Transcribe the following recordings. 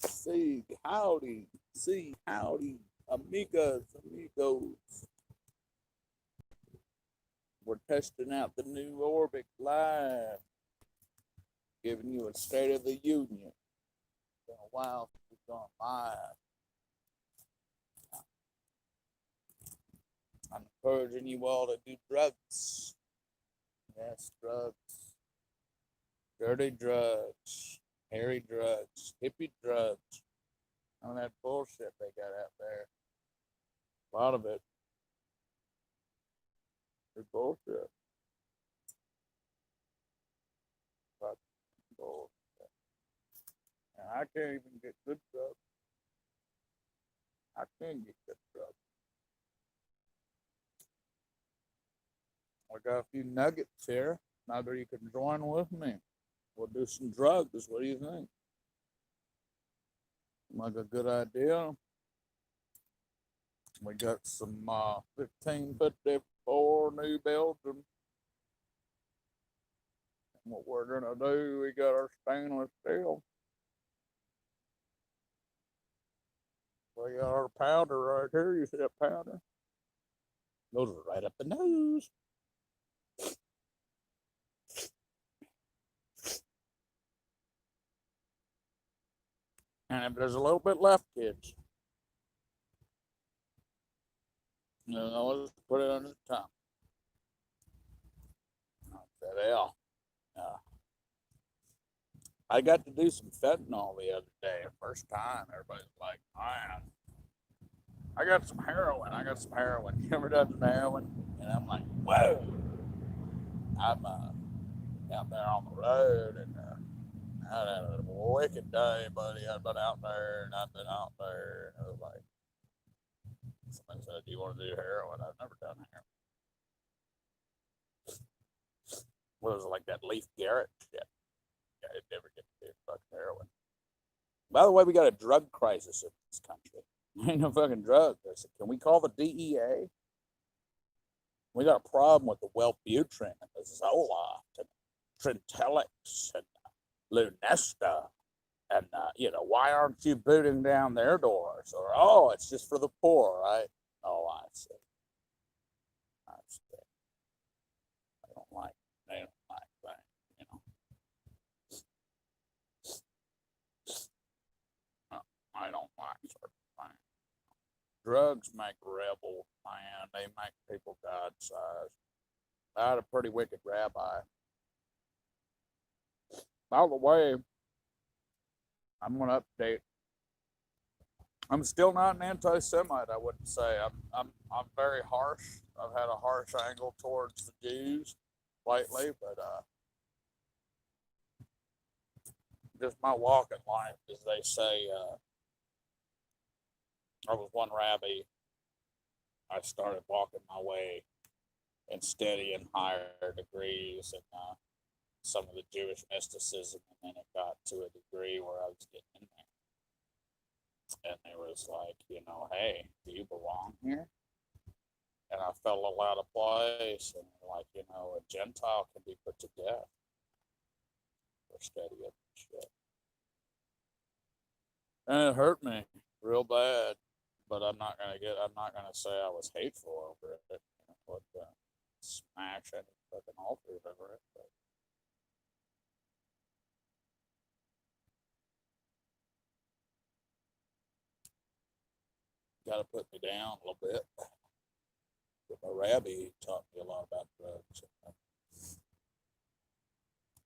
See howdy, amigas, amigos. We're testing out the new Orbit Live, giving you a State of the Union. It's been a while since we've gone live. I'm encouraging you all to do drugs. Yes, drugs. Dirty drugs. Hairy drugs. Hippie drugs. None of that bullshit they got out there. A lot of it is bullshit. But bullshit. And I can't even get good drugs. I can't get good drugs. I got a few nuggets here. Maybe you can join with me. We'll do some drugs. What do you think? Like a good idea? We got some 1554 New Belgium. And what we're gonna do, we got our stainless steel. We got our powder right here. You see that powder? Goes right up the nose. And if there's a little bit left, kids, let's put it under the tongue. L. I got to do some fentanyl the other day. First time. Everybody's like, man, I got some heroin. You ever done some heroin? And I'm like, whoa. I'm out there on the road, and I had a wicked day, buddy. I've been out there, and I've been out there, and I was like, somebody said, do you want to do heroin? I've never done heroin. What was it, like that Leaf Garrett shit? I'd never get to do fucking heroin. By the way, we got a drug crisis in this country. Ain't no fucking drugs. I said, can we call the DEA? We got a problem with the Wellbutrin and the Zoloft and Trintellix and Lunesta. And, why aren't you booting down their doors? Or, oh, it's just for the poor, right? Oh, I see. I don't like that, I don't like certain things. Drugs make rebels, man. They make people God-sized. I had a pretty wicked rabbi. By the way, I'm going to update. I'm still not an anti-Semite, I wouldn't say. I'm very harsh. I've had a harsh angle towards the Jews lately, but just my walk in life, as they say. I was one rabbi. I started walking my way and studying higher degrees and some of the Jewish mysticism, and then it got to a degree where I was getting in there. And it was like, hey, do you belong here? And I felt a little out of place, and like, a Gentile can be put to death for studying shit. And it hurt me real bad, but I'm not gonna say I was hateful over it. Smash any fucking altars over it. But got to put me down a little bit. But my rabbi taught me a lot about drugs and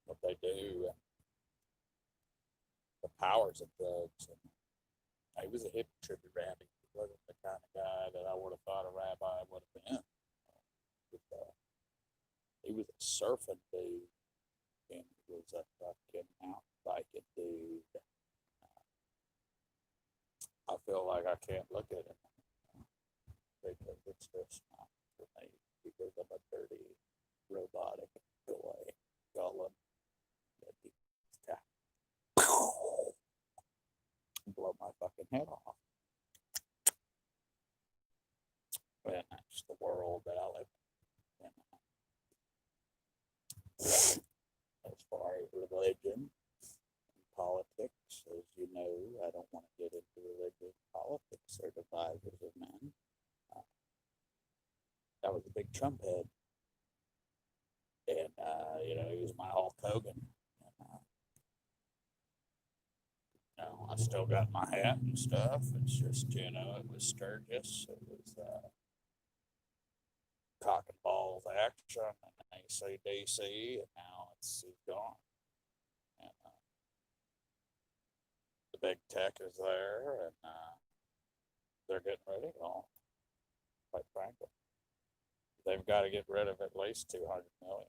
what they do and the powers of drugs. And he was a hippie trippy rabbi. He wasn't the kind of guy that I would have thought a rabbi would have been. He was a surfing dude, and he was a fucking mountain biking dude. I feel like I can't look at him because it's just not for me, because I'm a dirty, robotic boy, golem that blow my fucking head off. And that's the world that I live in. As far as religion and politics, as you no, I don't want to get into religion, politics, or dividers of men. Uh, that was a big Trump head. And, he was my Hulk Hogan. And, I still got my hat and stuff. It's just, it was Sturgis. It was cock and balls action and ACDC, and now he's gone. And the big tech is there, and they're getting rid of it all, quite frankly. They've got to get rid of at least 200 million.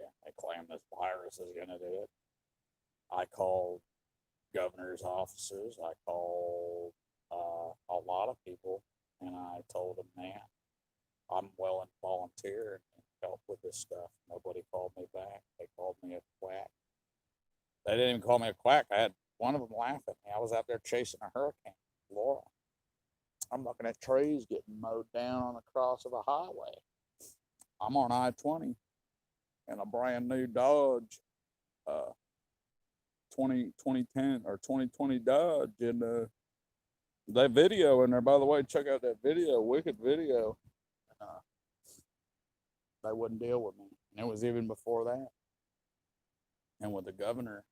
Yeah, they claim this virus is going to do it. I called governor's offices. I called a lot of people, and I told them, man, I'm willing to volunteer and help with this stuff. Nobody called me back. They called me a quack. They didn't even call me a quack. I had one of them laugh at me. I was out there chasing a hurricane, Laura. I'm looking at trees getting mowed down on the cross of a highway. I'm on I-20 in a brand new Dodge 2010 or 2020 Dodge, and that video in there, by the way, check out that video, wicked video. They wouldn't deal with me, and it was even before that. And with the governor,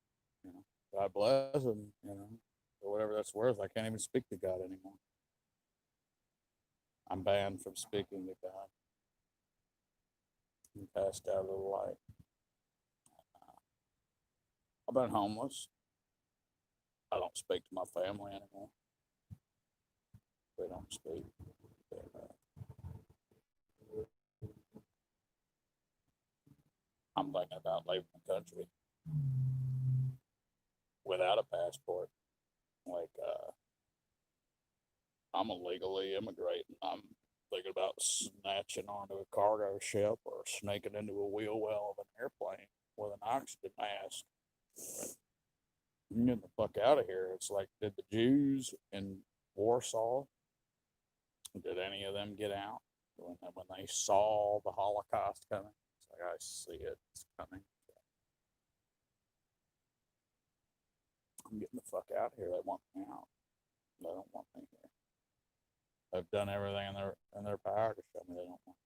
God bless him, or whatever that's worth. I can't even speak to God anymore. I'm banned from speaking to God. I'm passed out of the light. I've been homeless. I don't speak to my family anymore. They don't speak. I'm thinking about leaving the country without a passport. Like, I'm illegally immigrating. I'm thinking about snatching onto a cargo ship or snaking into a wheel well of an airplane with an oxygen mask. I'm getting the fuck out of here. It's like, did the Jews in Warsaw, did any of them get out when they saw the Holocaust coming? It's like, I see it, it's coming. I'm getting the fuck out of here. They want me out. They don't want me here. They've done everything in their power to show me they don't want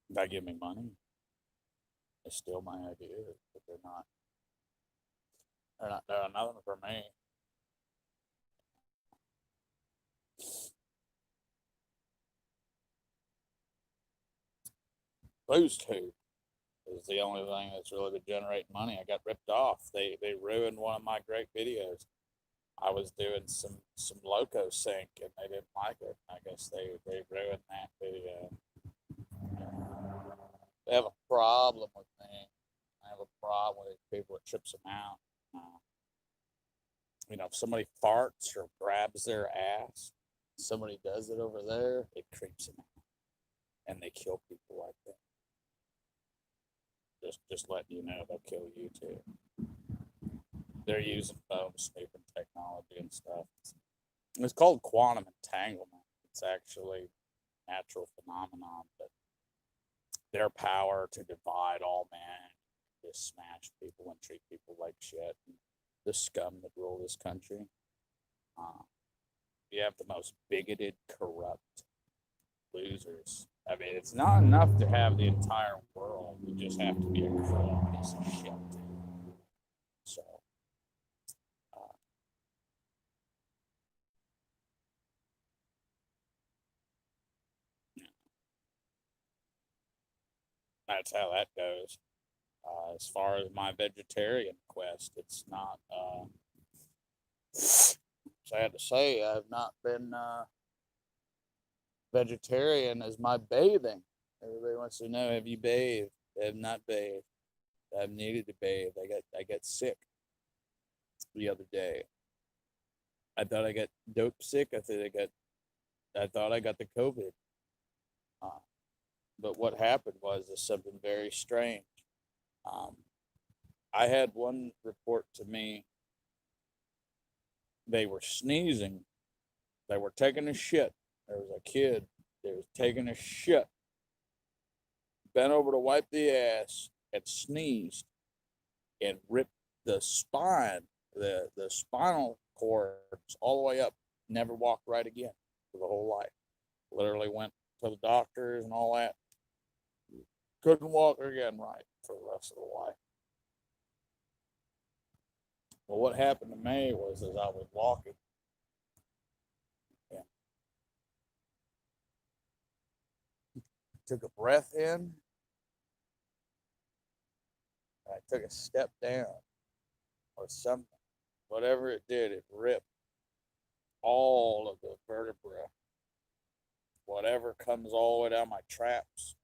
me. They give me money. They steal my ideas, but they're not doing nothing for me. BoozeTube is the only thing that's really been generating money. I got ripped off. They ruined one of my great videos. I was doing some loco sync and they didn't like it. I guess they ruined that video. They have a problem with me. I have a problem with people that trips them out. If somebody farts or grabs their ass, somebody does it over there, it creeps them out. And they kill people like that. Just letting you know, they'll kill you too. They're using phone snooping technology and stuff. It's called quantum entanglement. It's actually a natural phenomenon, but their power to divide all men, just smash people and treat people like shit. And the scum that rule this country. You have the most bigoted, corrupt losers. I mean, it's not enough to have the entire world. You just have to be a corrupt piece of shit. So, that's how that goes. As far as my vegetarian quest, it's not sad to say, I've not been vegetarian as my bathing. Everybody wants to know, have you bathed? I have not bathed. I've needed to bathe. I got sick the other day. I thought I got dope sick. I thought I got the COVID. But what happened was something very strange. I had one report to me. They were sneezing. They were taking a shit. There was a kid that was taking a shit, bent over to wipe the ass, and sneezed. and ripped the spine, the spinal cords all the way up. Never walked right again for the whole life. Literally went to the doctors and all that. Couldn't walk again right for the rest of the life. Well, what happened to me was as I was walking, and took a breath in, I took a step down or something. Whatever it did, it ripped all of the vertebra. Whatever comes all the way down my traps,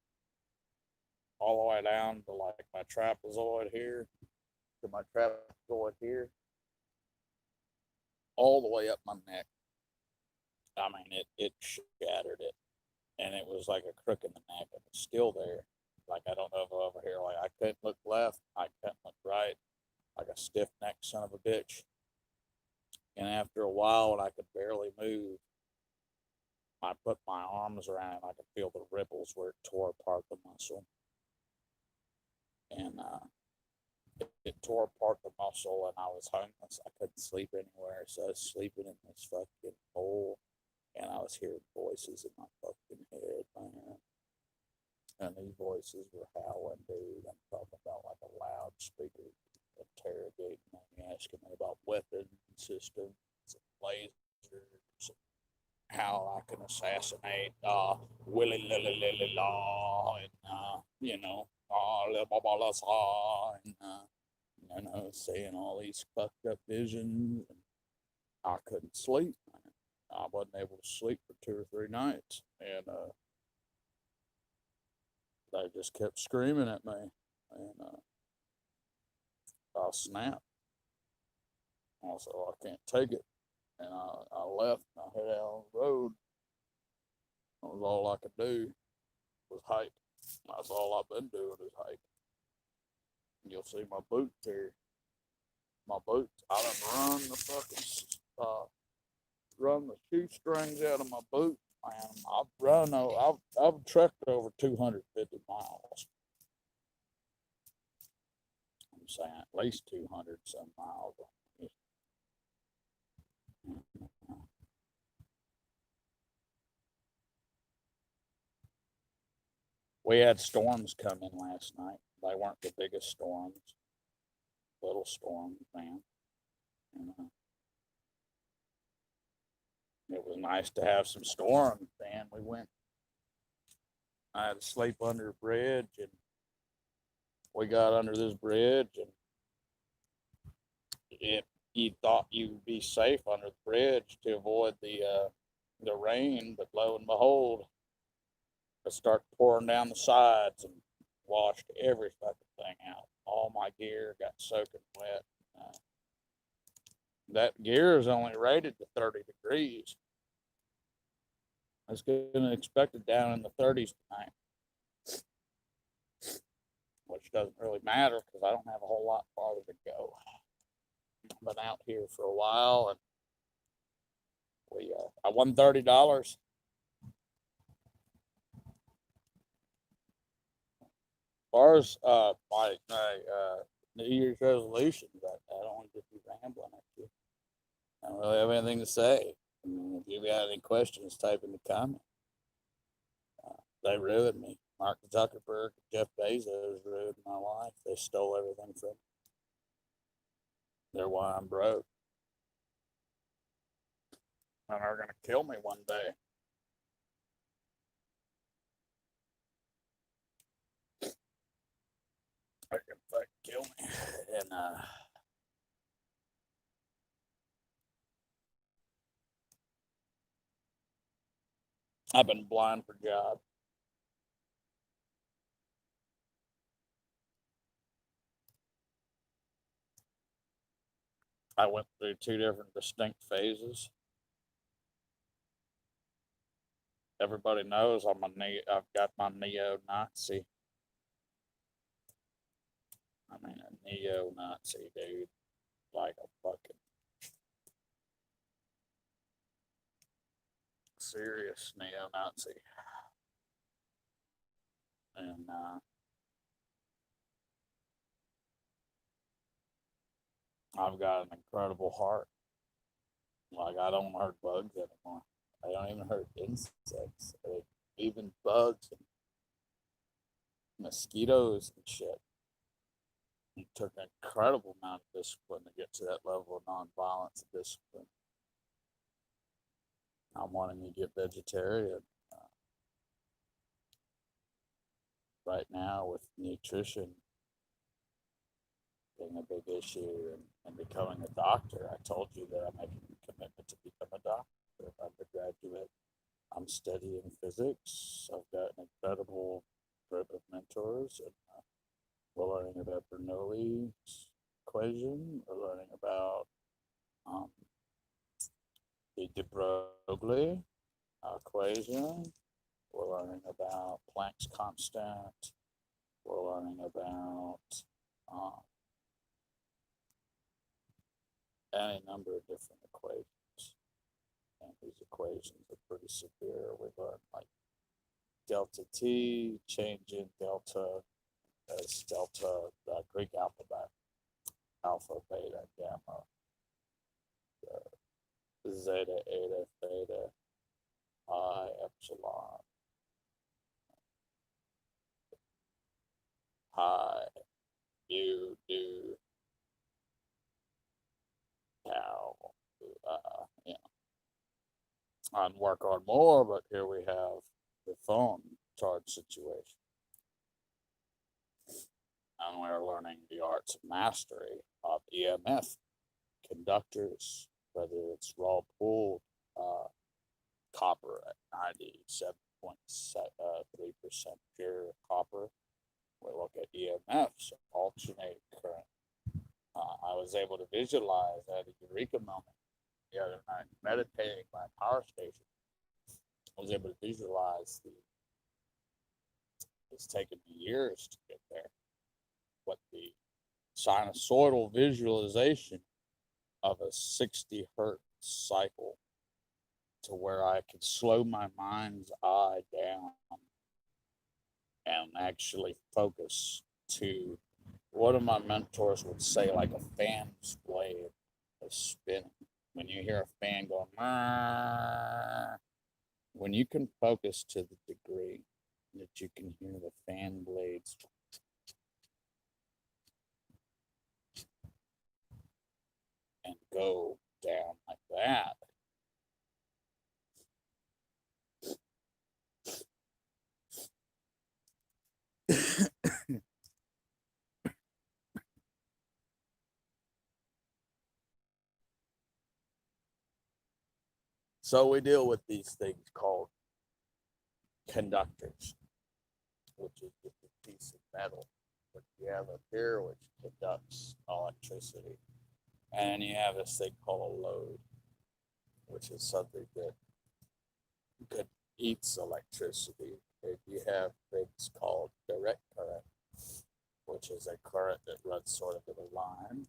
all the way down to like my trapezoid here, to my trapezoid here, all the way up my neck. I mean, it shattered it, and it was like a crook in the neck, and it's still there. Like, I don't know if over here, like, I couldn't look left, I couldn't look right, like a stiff necked son of a bitch. And after a while, when I could barely move, I put my arms around it, I could feel the ripples where it tore apart the muscle. And it tore apart the muscle, and I was homeless. I couldn't sleep anywhere, so I was sleeping in this fucking hole, and I was hearing voices in my fucking head, man. And these voices were howling, dude. I'm talking about like a loudspeaker interrogating me, asking me about weapon systems, lasers, how I can assassinate Willie Lilly Lilly Law, and you know, and saying all these fucked up visions. And I couldn't sleep. I wasn't able to sleep for 2 or 3 nights, and they just kept screaming at me, and I snapped. Also, I can't take it, and I left. And I headed out on the road. That was all I could do was hike. That's all I've been doing is hike. You'll see my boots here. My boots. I done run the fucking run the shoestrings out of my boot. Man, I've trekked over 250 miles. I'm saying at least 200 some miles. We had storms come in last night. They weren't the biggest storms, little storms, man. And, it was nice to have some storms, man. I had to sleep under a bridge, and we got under this bridge, and if you thought you'd be safe under the bridge to avoid the rain, but lo and behold, it started pouring down the sides and washed every fucking thing out. All my gear got soaking wet. That gear is only rated to 30 degrees. I was going to expect it down in the 30s tonight, which doesn't really matter because I don't have a whole lot farther to go. I've been out here for a while, and I won $30. As far as my New Year's resolutions, I don't want to just be rambling at you. I don't really have anything to say. I mean, if you got any questions, type in the comment. They ruined me. Mark Zuckerberg, Jeff Bezos ruined my life. They stole everything from me. They're why I'm broke. And they're going to kill me one day. They're going to fucking kill me. And, I've been blind for jobs. I went through 2 different distinct phases. Everybody knows I've got my neo-Nazi. I mean, a neo-Nazi, dude. Like a fucking serious neo-Nazi. And I've got an incredible heart. Like, I don't hurt bugs anymore. I don't even hurt insects. Even bugs and mosquitoes and shit. It took an incredible amount of discipline to get to that level of nonviolence and discipline. I'm wanting to get vegetarian right now with nutrition being a big issue and becoming a doctor. I told you that I'm making a commitment to become a doctor, undergraduate. I'm studying physics. I've got an incredible group of mentors, and we're learning about Bernoulli's equation. We're learning about the de Broglie equation. We're learning about Planck's constant. We're learning about any number of different equations. And these equations are pretty severe. We learn like delta T, change in delta as delta, Greek alphabet, alpha, beta, gamma, zeta, eta, theta, pi, epsilon, pi, mu, nu, tau, you know. I'd work on more, but here we have the phone charge situation. And we're learning the arts of mastery of EMF conductors, whether it's raw pulled copper at 97.3% pure copper. We look at EMFs, alternating current. I was able to visualize at a eureka moment the other night, meditating by a power station. I was able to visualize it's taken me years to get there. What the sinusoidal visualization of a 60 hertz cycle to where I could slow my mind's eye down and actually focus to what of my mentors would say, like a fan's blade is spinning. When you hear a fan going, when you can focus to the degree that you can hear the fan blades and go down like that, so we deal with these things called conductors, which is just a piece of metal. But you have up here which conducts electricity. And you have this thing called a load, which is something that eats electricity. And you have things called direct current, which is a current that runs sort of in a line.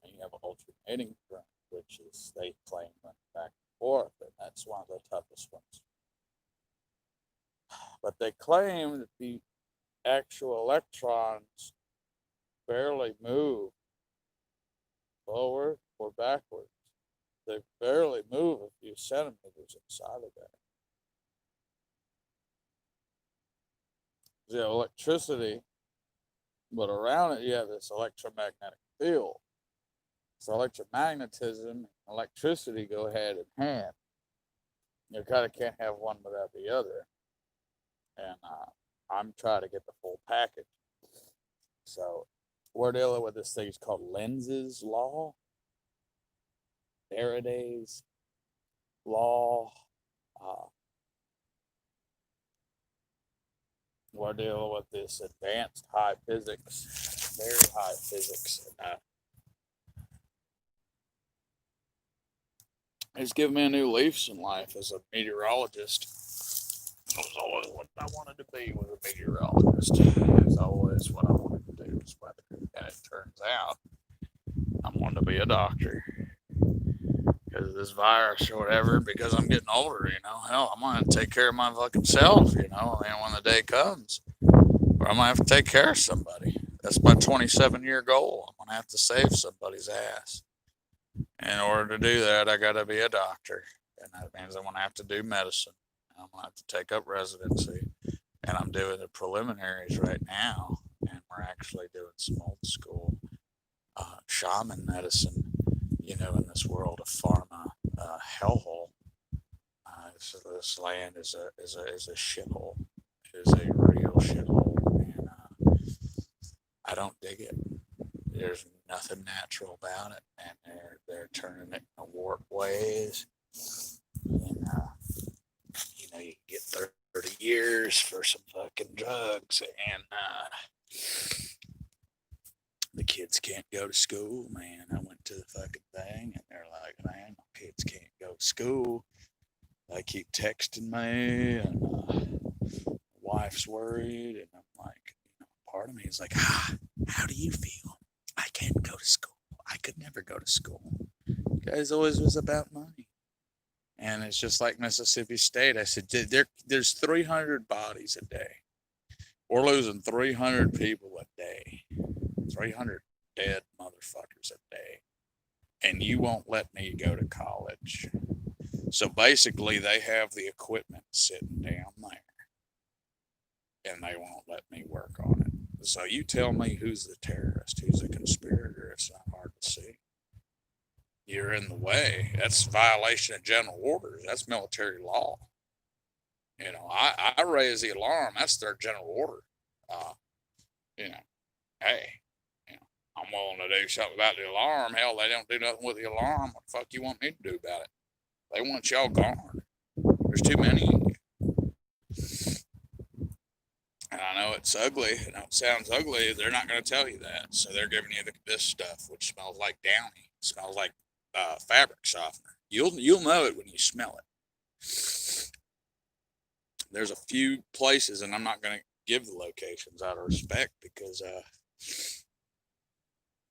And you have alternating current, which is, they claim, run back and forth, and that's one of the toughest ones. But they claim that the actual electrons barely move forward or backwards. They barely move a few centimeters inside of there. You have electricity, but around it you have this electromagnetic field. So electromagnetism and electricity go hand in hand. You kind of can't have one without the other. And I'm trying to get the full package. So we're dealing with this thing called Lenz's law, Faraday's law. We're dealing with this advanced high physics, very high physics. It's given me a new leaf in life as a meteorologist. It was always what I wanted to be, was a meteorologist. It was always what I wanted to do was weather. And it turns out I wanted to be a doctor. Because of this virus or whatever, because I'm getting older, hell, I'm going to take care of my fucking self, and when the day comes, or I'm going to have to take care of somebody. That's my 27-year goal. I'm gonna have to save somebody's ass. In order to do that, I gotta be a doctor, and that means I'm gonna have to do medicine. I'm gonna have to take up residency, and I'm doing the preliminaries right now. And we're actually doing some old school shaman medicine, in this world of pharma hellhole. So this land is a shithole. It is a real shithole, and I don't dig it. There's nothing natural about it, and they're turning it in warped ways. And you get 30 years for some fucking drugs, and the kids can't go to school, man. I went to the fucking thing, and they're like, man, my kids can't go to school. They keep texting me, and my wife's worried, and I'm like, part of me is like, how do you feel? I can't go to school. I could never go to school. Guys always was about money. And it's just like Mississippi State. I said, there's 300 bodies a day. We're losing 300 people a day. 300 dead motherfuckers a day. And you won't let me go to college. So basically, they have the equipment sitting down there. And they won't let me work on it. So you tell me who's the terrorist, who's the conspirator. It's not hard to see. You're in the way. That's violation of general orders. That's military law. I raise the alarm. That's their general order. Hey, I'm willing to do something about the alarm. Hell, they don't do nothing with the alarm. What the fuck you want me to do about it? They want y'all gone. There's too many. And I know it's ugly. I know it sounds ugly. They're not going to tell you that. So they're giving you this stuff, which smells like Downy. It smells like fabric softener. You'll know it when you smell it. There's a few places, and I'm not going to give the locations out of respect because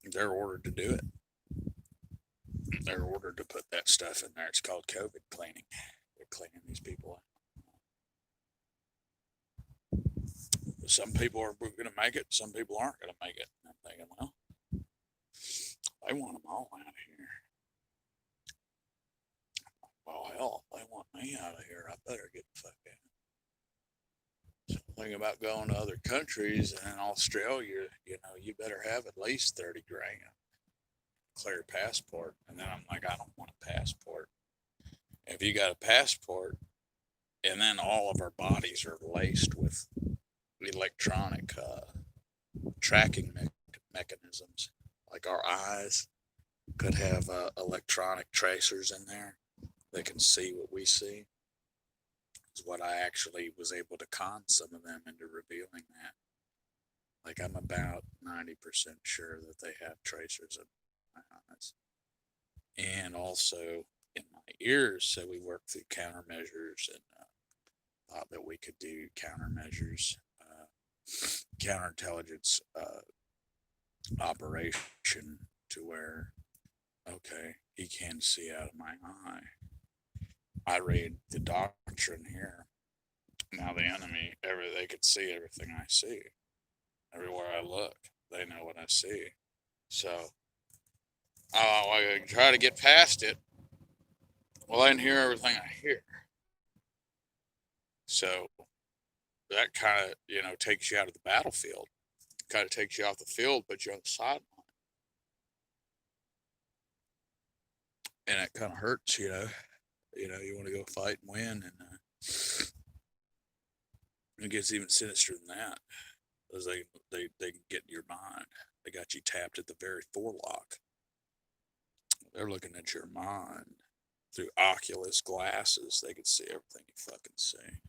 they're ordered to do it. They're ordered to put that stuff in there. It's called COVID cleaning. They're cleaning these people up. Some people are going to make it. Some people aren't going to make it. And I'm thinking, well, they want them all out of here. Well, hell, if they want me out of here, I better get the fuck out. So think about going to other countries, and in Australia, you better have at least 30 grand. Clear passport. And then I'm like, I don't want a passport. If you got a passport, and then all of our bodies are laced with electronic tracking mechanisms, like our eyes could have electronic tracers in there that can see what we see, is what I actually was able to con some of them into revealing that. Like, I'm about 90% sure that they have tracers in my eyes. And also in my ears, so we worked through countermeasures and thought that we could do countermeasures, counterintelligence operation to where, okay, he can't see out of my eye. I read the doctrine here. Now the enemy, they could see everything I see. Everywhere I look, they know what I see. So, I try to get past it. Well, I can hear everything I hear. So, that kind of, takes you out of the battlefield. Kind of takes you off the field, but you're on the sideline. And it kind of hurts, you want to go fight and win, and it gets even sinister than that, because they can get in your mind. They got you tapped at the very forelock. They're looking at your mind through Oculus glasses. They can see everything you fucking see.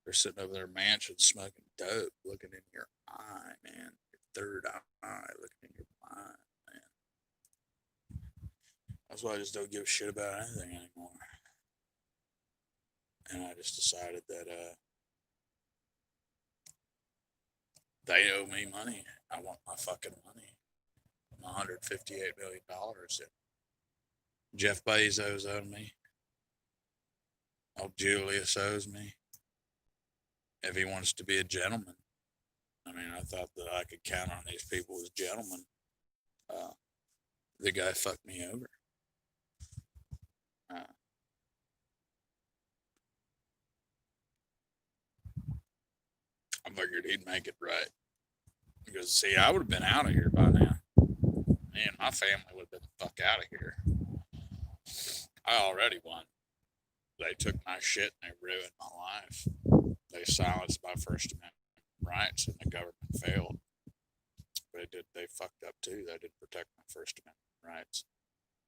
They're sitting over their mansion smoking dope, looking in your eye, man. Your third eye, looking in your mind, man. That's why I just don't give a shit about anything anymore. And I just decided that they owe me money. I want my fucking money. $158 million that Jeff Bezos owed me. Oh, Julius owes me. If he wants to be a gentleman, I mean, I thought that I could count on these people as gentlemen. The guy fucked me over. Uh, I figured he'd make it right. Because, see, I would have been out of here by now. Me and my family would have been the fuck out of here. I already won. They took my shit and they ruined my life. They silenced my First Amendment rights and the government failed. They fucked up too. They didn't protect my First Amendment rights.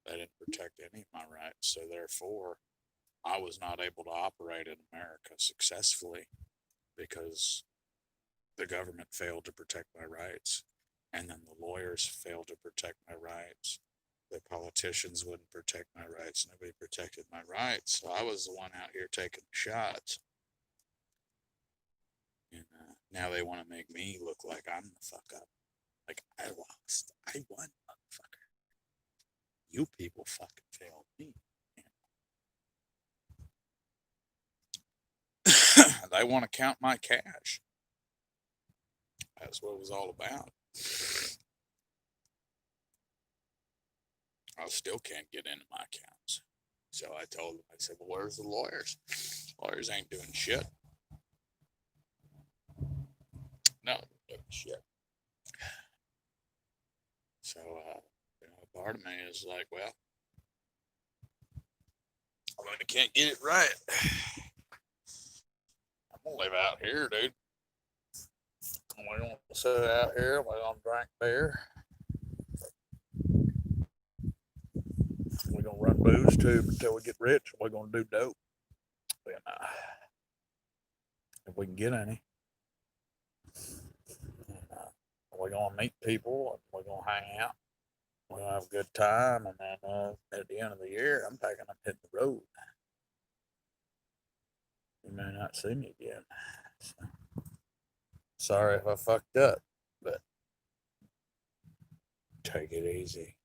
They didn't protect any of my rights. So therefore, I was not able to operate in America successfully because the government failed to protect my rights. And then the lawyers failed to protect my rights. The politicians wouldn't protect my rights. Nobody protected my rights. So I was the one out here taking shots. And now they want to make me look like I'm the fuck up. Like I lost. I won, motherfucker. You people fucking failed me. They want to count my cash. That's what it was all about. I still can't get into my accounts. So I told them, I said, well, where's the lawyers? Lawyers ain't doing shit. No, doing shit. So, part of me is like, well, I can't get it right. I'm gonna live out here, dude. We're gonna sit out here. We're gonna drink beer. We're gonna run BoozeTube until we get rich. We're gonna do dope. And, if we can get any. And, we're gonna meet people. And we're gonna hang out. We're gonna have a good time. And then at the end of the year, I'm packing up hitting the road. You may not see me again. So, sorry if I fucked up, but take it easy.